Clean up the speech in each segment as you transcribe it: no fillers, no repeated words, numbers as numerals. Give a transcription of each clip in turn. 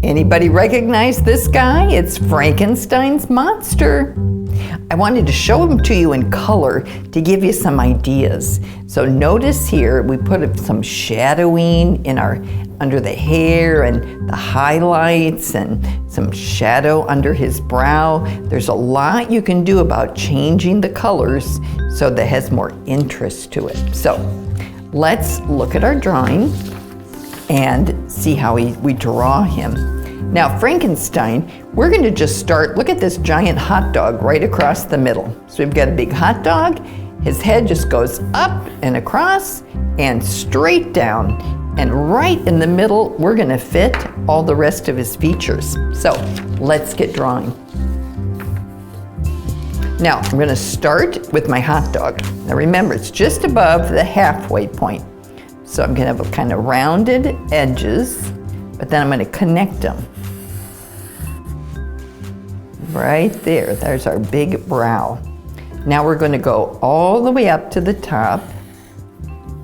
Anybody recognize this guy? It's Frankenstein's monster. I wanted to show him to you in color to give you some ideas. So notice here, we put some shadowing in under the hair and the highlights and some shadow under his brow. There's a lot you can do about changing the colors so that it has more interest to it. So let's look at our drawing and see how we draw him. Now Frankenstein, we're going to just start, look at this giant hot dog right across the middle. So we've got a big hot dog, his head just goes up and across and straight down. And right in the middle, we're going to fit all the rest of his features. So let's get drawing. Now I'm going to start with my hot dog. Now remember, it's just above the halfway point. So I'm going to have kind of rounded edges, but then I'm going to connect them. Right there, there's our big brow. Now we're going to go all the way up to the top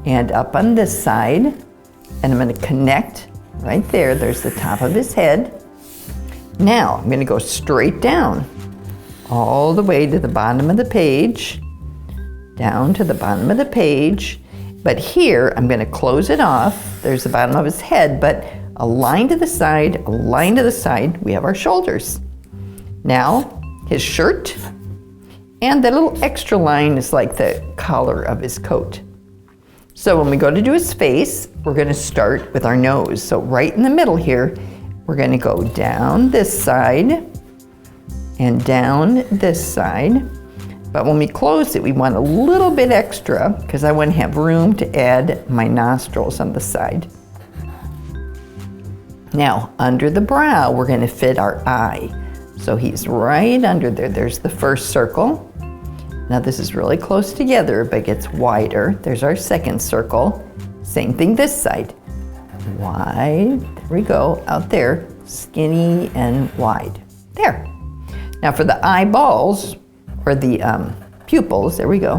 and up on this side, and I'm going to connect right there. There's the top of his head. Now I'm going to go straight down all the way to the bottom of the page, down to the bottom of the page. But here I'm going to close it off. There's the bottom of his head, but a line to the side, a line to the side, we have our shoulders. Now, his shirt, and that little extra line is like the collar of his coat. So when we go to do his face, we're going to start with our nose. So right in the middle here, we're going to go down this side and down this side. But when we close it, we want a little bit extra because I want to have room to add my nostrils on the side. Now, under the brow, we're going to fit our eye. So he's right under there. There's the first circle. Now this is really close together, but it gets wider. There's our second circle. Same thing this side. Wide, there we go, out there, skinny and wide. There. Now for the eyeballs, or the pupils, there we go.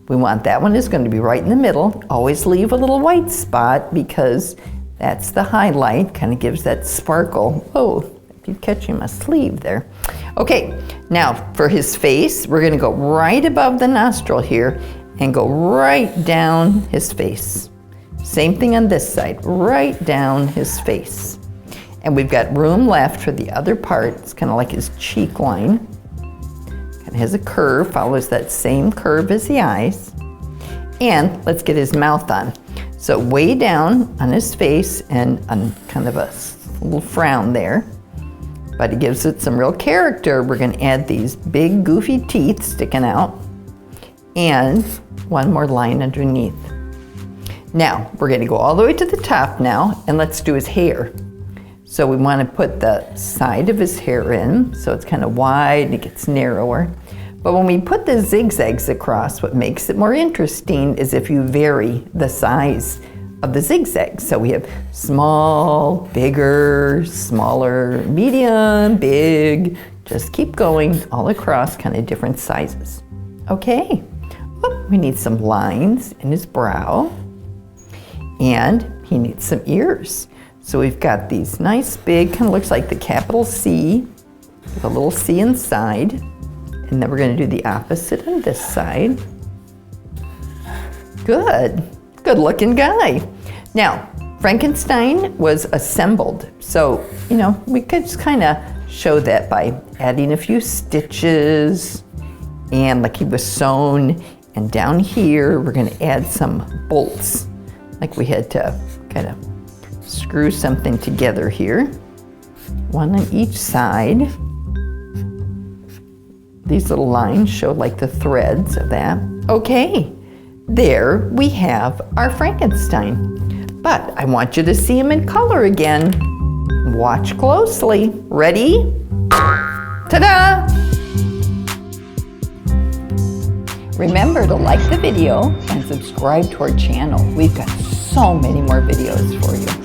We want that one is going to be right in the middle. Always leave a little white spot because that's the highlight, kind of gives that sparkle. Oh, you're catching my sleeve there. Okay, now for his face, we're going to go right above the nostril here and go right down his face. Same thing on this side, right down his face. And we've got room left for the other part. It's kind of like his cheek line. Kind of has a curve, follows that same curve as the eyes. And let's get his mouth on. So way down on his face and on kind of a little frown there. But it gives it some real character. We're going to add these big goofy teeth sticking out and one more line underneath. Now we're going to go all the way to the top now and let's do his hair. So we want to put the side of his hair in so it's kind of wide and it gets narrower. But when we put the zigzags across, what makes it more interesting is if you vary the size of the zigzags. So we have small, bigger, smaller, medium, big. Just keep going all across, kind of different sizes. Okay, we need some lines in his brow and he needs some ears. So we've got these nice big, kind of looks like the capital C with a little C inside. And then we're going to do the opposite on this side. Good looking guy. Now, Frankenstein was assembled. So, you know, we could just kind of show that by adding a few stitches and like he was sewn. And down here, we're going to add some bolts. Like we had to kind of screw something together here. One on each side. These little lines show like the threads of that. Okay, there we have our Frankenstein. But I want you to see him in color again. Watch closely. Ready? Ta-da! Remember to like the video and subscribe to our channel. We've got so many more videos for you.